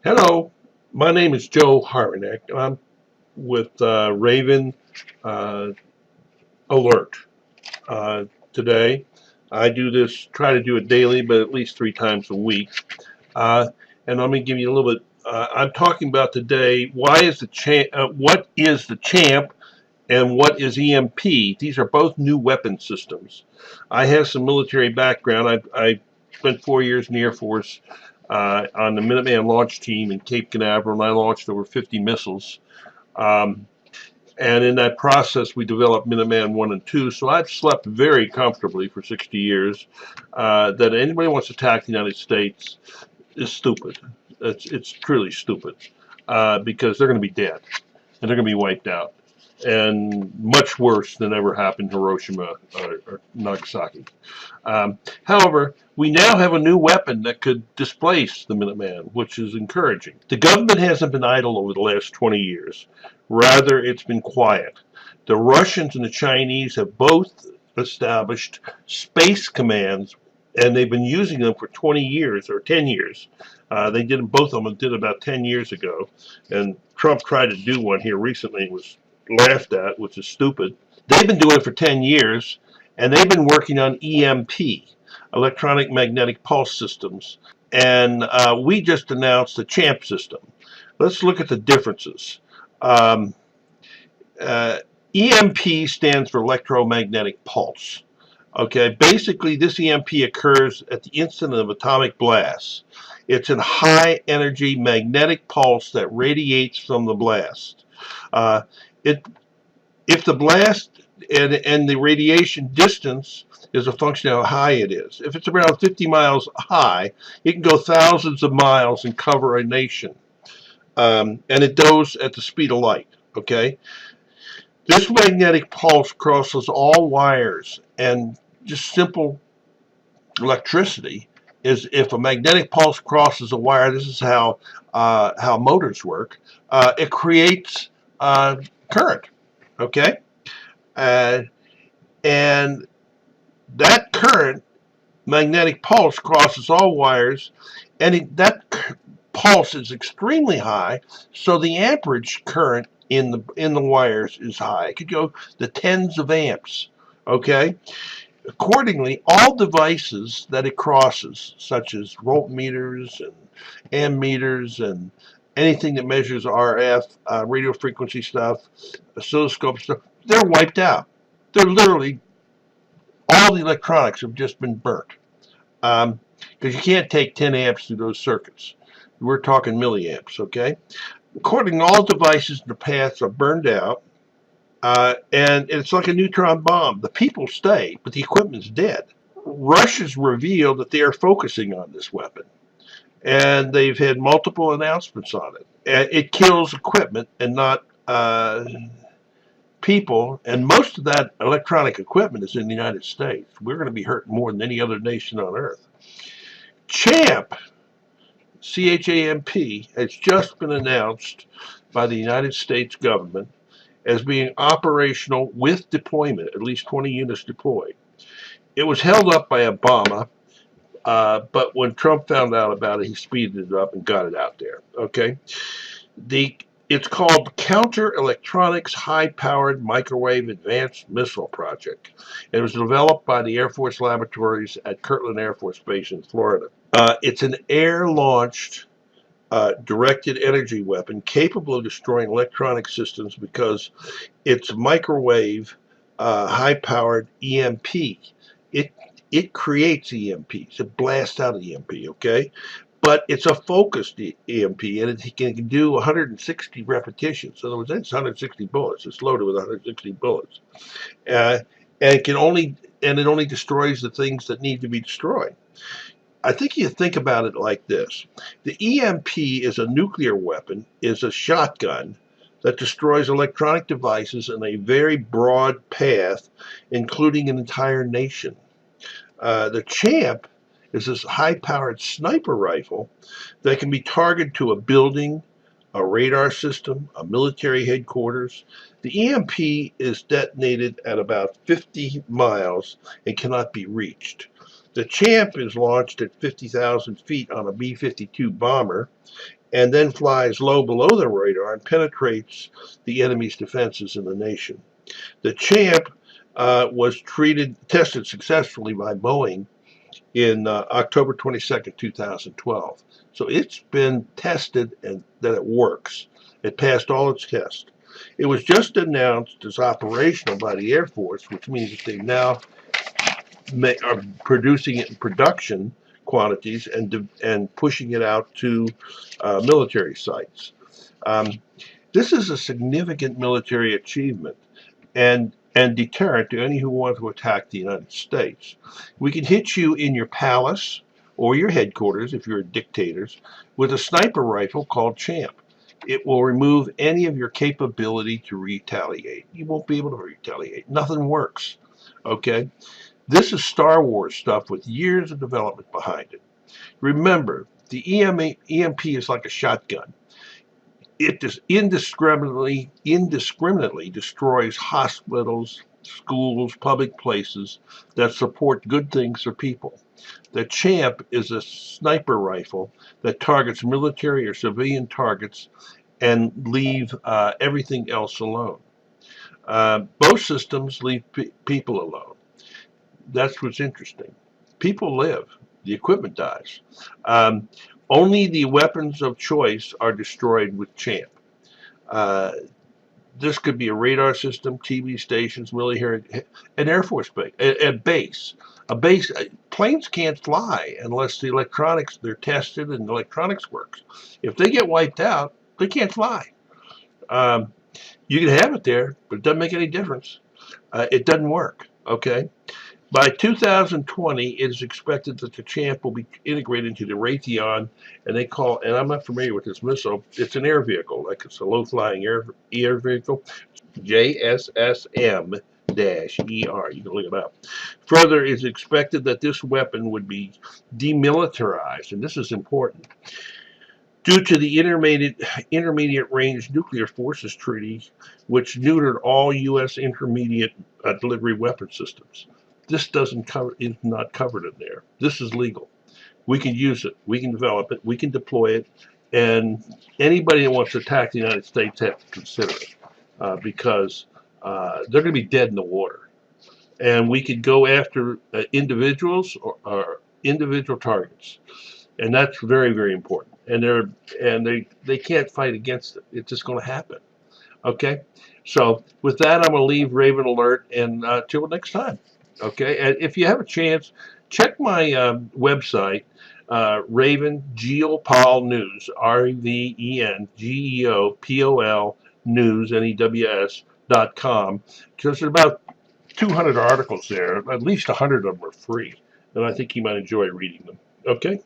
Hello, my name is Joe Harmonick, and I'm with Raven uh, Alert. Uh, Today, I do this, try to do it daily, but at least 3 times a week. Uh, and let me give you a little bit. I'm talking about today. What is the champ, and what is EMP? These are both new weapon systems. I have some military background. I spent 4 years in the Air Force on the Minuteman launch team in Cape Canaveral, and I launched over 50 missiles. Um, and in that process, we developed Minuteman 1 and 2. So I've slept very comfortably for 60 years. That anybody wants to attack the United States is stupid. It's truly stupid because they're going to be dead and they're going to be wiped out. And much worse than ever happened in Hiroshima or Nagasaki. However, we now have a new weapon that could displace the Minuteman, which is encouraging. The government hasn't been idle over the last 20 years. Rather, it's been quiet. The Russians and the Chinese have both established space commands, and they've been using them for 20 years or 10 years. Both of them did about 10 years ago, and Trump tried to do one here recently and was laughed at, which is stupid. They've been doing it for 10 years, and they've been working on EMP, electronic magnetic pulse systems, and we just announced the CHAMP system. Let's look at the differences. Um, EMP stands for electromagnetic pulse. Okay, basically this EMP occurs at the instant of atomic blast. It's a high energy magnetic pulse that radiates from the blast. Uh, it if the blast and the radiation distance is a function of how high it is. If it's around 50 miles high, it can go thousands of miles and cover a nation. And it goes at the speed of light. Okay, this magnetic pulse crosses all wires, and just simple electricity is if a magnetic pulse crosses a wire. This is how motors work. It creates current. Okay, uh, and that current magnetic pulse crosses all wires, and that pulse is extremely high, so the amperage current in the wires is high. It could go to tens of amps. Okay, accordingly, all devices that it crosses, such as voltmeters and ammeters and anything that measures RF, radio frequency stuff, oscilloscope stuff, they're wiped out. They're literally, all the electronics have just been burnt. Because you can't take 10 amps through those circuits. We're talking milliamps, okay? According to all devices, the paths are burned out, and it's like a neutron bomb. The people stay, but the equipment's dead. Russia's revealed that they are focusing on this weapon, and they've had multiple announcements on it. It kills equipment and not people, and most of that electronic equipment is in the United States. We're going to be hurt more than any other nation on earth. CHAMP, CHAMP, has just been announced by the United States government as being operational with deployment, at least 20 units deployed. It was held up by Obama, but when Trump found out about it, he speeded it up and got it out there. Okay, it's called Counter Electronics High-Powered Microwave Advanced Missile Project. It was developed by the Air Force Laboratories at Kirtland Air Force Base in Florida. It's an air-launched directed energy weapon capable of destroying electronic systems because it's microwave high-powered EMP. It creates EMPs. It blasts out EMP, okay? But it's a focused EMP, and it can do 160 repetitions. In other words, it's 160 bullets. It's loaded with 160 bullets, and it only destroys the things that need to be destroyed. I think you think about it like this: the EMP is a nuclear weapon, is a shotgun that destroys electronic devices in a very broad path, including an entire nation. The CHAMP is this high-powered sniper rifle that can be targeted to a building, a radar system, a military headquarters. The EMP is detonated at about 50 miles and cannot be reached. The Champ is launched at 50,000 feet on a B-52 bomber and then flies low below the radar and penetrates the enemy's defenses in the nation. The Champ was tested successfully by Boeing in October 22nd, 2012. So it's been tested and that it works. It passed all its tests. It was just announced as operational by the Air Force, which means that they now are producing it in production quantities and pushing it out to military sites. This is a significant military achievement and deterrent to any who want to attack the United States. We can hit you in your palace or your headquarters, if you're dictators, with a sniper rifle called Champ. It will remove any of your capability to retaliate. You won't be able to retaliate. Nothing works. Okay? This is Star Wars stuff with years of development behind it. Remember, the EMP is like a shotgun. It just indiscriminately destroys hospitals, schools, public places that support good things for people. The Champ is a sniper rifle that targets military or civilian targets and leave everything else alone. Both systems leave people alone. That's what's interesting. People live. The equipment dies. Only the weapons of choice are destroyed with Champ. This could be a radar system, TV stations, military, an Air Force base, a base. Planes can't fly unless the electronics, they're tested and the electronics works. If they get wiped out, they can't fly. You can have it there, but it doesn't make any difference. It doesn't work, okay? By 2020, it is expected that the Champ will be integrated into the Raytheon, and I'm not familiar with this missile, it's an air vehicle, like it's a low-flying air vehicle, JSSM-ER, you can look it up. Further, it is expected that this weapon would be demilitarized, and this is important, due to the Intermediate Range Nuclear Forces Treaty, which neutered all U.S. intermediate delivery weapon systems. This is not covered in there. This is legal. We can use it. We can develop it. We can deploy it. And anybody that wants to attack the United States has to consider it because they're going to be dead in the water. And we could go after individuals or individual targets. And that's very, very important. And they can't fight against it. It's just going to happen. Okay? So with that, I'm going to leave Raven alert and till next time. Okay, and if you have a chance, check my website, Raven Geopol News, REVENGEOPOL News, NEWS.com, because there's about 200 articles there. At least 100 of them are free, and I think you might enjoy reading them. Okay.